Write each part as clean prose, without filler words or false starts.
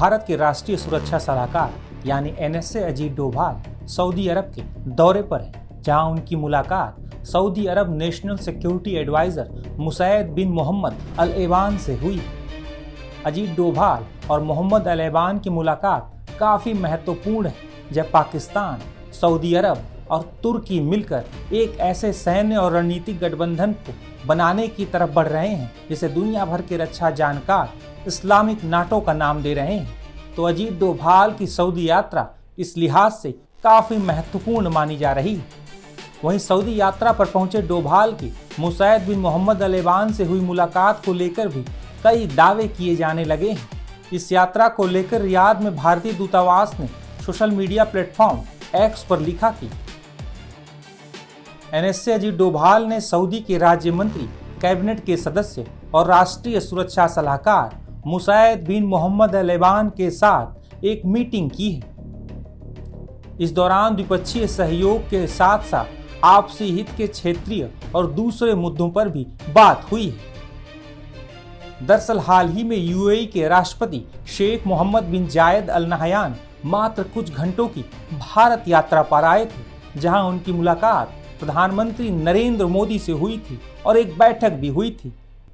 भारत के राष्ट्रीय सुरक्षा सलाहकार यानी NSA अजीत डोभाल सऊदी अरब के दौरे पर हैं, जहां उनकी मुलाकात सऊदी अरब नेशनल सिक्योरिटी एडवाइजर मुसैद बिन मोहम्मद अल एबान से हुई। अजीत डोभाल और मोहम्मद अल एबान की मुलाकात काफ़ी महत्वपूर्ण है, जब पाकिस्तान, सऊदी अरब और तुर्की मिलकर एक ऐसे सैन्य और रणनीतिक गठबंधन को बनाने की तरफ बढ़ रहे हैं जिसे दुनिया भर के रक्षा जानकार इस्लामिक नाटो का नाम दे रहे हैं। तो अजीत डोभाल की सऊदी यात्रा इस लिहाज से काफ़ी महत्वपूर्ण मानी जा रही है। वहीं सऊदी यात्रा पर पहुंचे डोभाल की मुसैद बिन मोहम्मद अल एबान से हुई मुलाकात को लेकर भी कई दावे किए जाने लगे हैं। इस यात्रा को लेकर रियाद में भारतीय दूतावास ने सोशल मीडिया प्लेटफॉर्म एक्स पर लिखा कि NSA अजीत डोभाल ने सऊदी के राज्य मंत्री, कैबिनेट के सदस्य और राष्ट्रीय सुरक्षा सलाहकार मुसैद बिन मोहम्मद अल एबान के साथ एक मीटिंग की है। इस दौरान द्विपक्षीय सहयोग के साथ साथ आपसी हित के क्षेत्रीय और दूसरे मुद्दों पर भी बात हुई है। दरअसल हाल ही में UAE के राष्ट्रपति शेख मोहम्मद बिन जायद अल नहयान मात्र कुछ घंटों की भारत यात्रा पर आए थे, जहां उनकी मुलाकात प्रधानमंत्री नरेंद्र मोदी से हुई थी और एक बैठक भी हुई थी।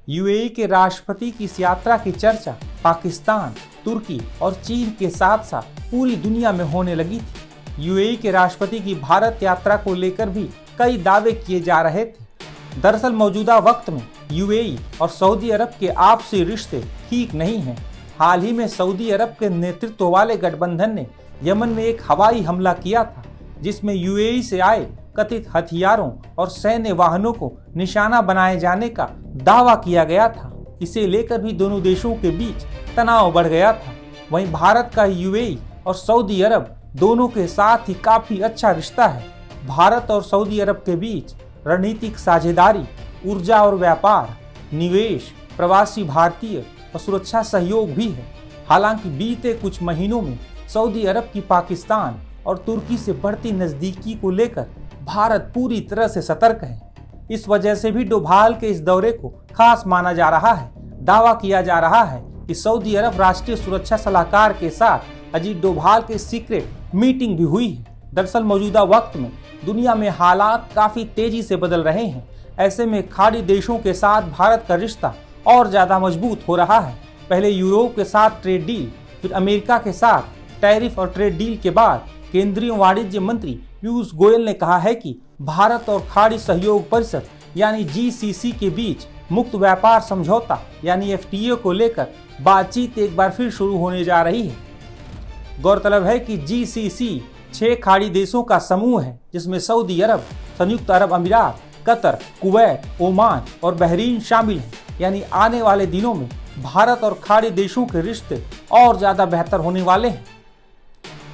UAE के राष्ट्रपति की इस यात्रा की चर्चा पाकिस्तान, तुर्की और चीन के साथ साथ पूरी दुनिया में होने लगी थी। UAE के राष्ट्रपति की भारत यात्रा को लेकर भी कई दावे किए जा रहे थे। दरअसल मौजूदा वक्त में UAE और सऊदी अरब के आपसी रिश्ते ठीक नहीं हैं। हाल ही में सऊदी अरब के नेतृत्व वाले गठबंधन ने यमन में एक हवाई हमला किया था, जिसमें UAE से आए कथित हथियारों और सैन्य वाहनों को निशाना बनाए जाने का दावा किया गया था। इसे लेकर भी दोनों देशों के बीच तनाव बढ़ गया था। वहीं भारत का UAE और सऊदी अरब दोनों के साथ ही काफी अच्छा रिश्ता है। भारत और सऊदी अरब के बीच रणनीतिक साझेदारी, ऊर्जा और व्यापार, निवेश, प्रवासी भारतीय और सुरक्षा सहयोग भी है। हालांकि बीते कुछ महीनों में सऊदी अरब की पाकिस्तान और तुर्की से बढ़ती नजदीकी को लेकर भारत पूरी तरह से सतर्क है। इस वजह से भी डोभाल के इस दौरे को खास माना जा रहा है। दावा किया जा रहा है कि सऊदी अरब राष्ट्रीय सुरक्षा सलाहकार के साथ अजीत डोभाल के सीक्रेट मीटिंग भी हुई है। दरअसल मौजूदा वक्त में दुनिया में हालात काफी तेजी से बदल रहे हैं। ऐसे में खाड़ी देशों के साथ भारत का रिश्ता और ज्यादा मजबूत हो रहा है। पहले यूरोप के साथ ट्रेड डील, फिर अमेरिका के साथ टैरिफ और ट्रेड डील के बाद केंद्रीय वाणिज्य मंत्री पीयूष गोयल ने कहा है कि भारत और खाड़ी सहयोग परिषद यानी GCC के बीच मुक्त व्यापार समझौता यानी FTA को लेकर बातचीत एक बार फिर शुरू होने जा रही है। गौरतलब है कि GCC 6 खाड़ी देशों का समूह है, जिसमें सऊदी अरब, संयुक्त अरब अमीरात, कतर, कुवैत, ओमान और बहरीन शामिल हैं। यानी आने वाले दिनों में भारत और खाड़ी देशों के रिश्ते और ज्यादा बेहतर होने वाले हैं।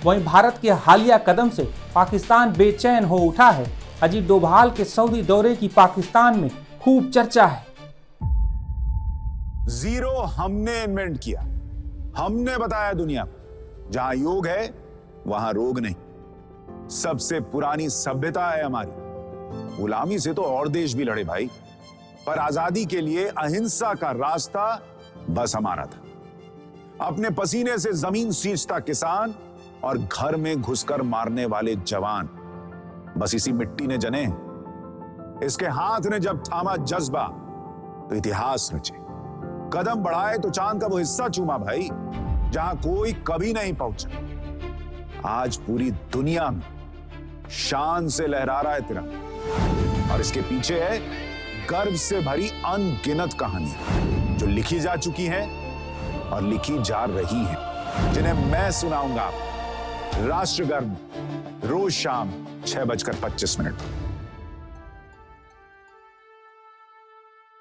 वहीं भारत के हालिया कदम से पाकिस्तान बेचैन हो उठा है। अजीत डोभाल के सऊदी दौरे की पाकिस्तान में खूब चर्चा है। जीरो हमने इन्वेंट किया, हमने बताया दुनिया को, जहां योग है वहां रोग नहीं। सबसे पुरानी सभ्यता है हमारी। गुलामी से तो और देश भी लड़े भाई, पर आजादी के लिए अहिंसा का रास्ता बस हमारा था। अपने पसीने से जमीन सींचता किसान और घर में घुसकर मारने वाले जवान, बस इसी मिट्टी ने जने। इसके हाथ ने जब थामा जज्बा तो इतिहास रचे। कदम बढ़ाए तो चांद का वो हिस्सा चूमा भाई, जहां कोई कभी नहीं पहुंचा। आज पूरी दुनिया में शान से लहरा रहा है तिरंगा, और इसके पीछे है गर्व से भरी अनगिनत कहानियां जो लिखी जा चुकी हैं और लिखी जा रही हैं, जिन्हें मैं सुनाऊंगा राष्ट्रगर्व रोज शाम 6:25 पर।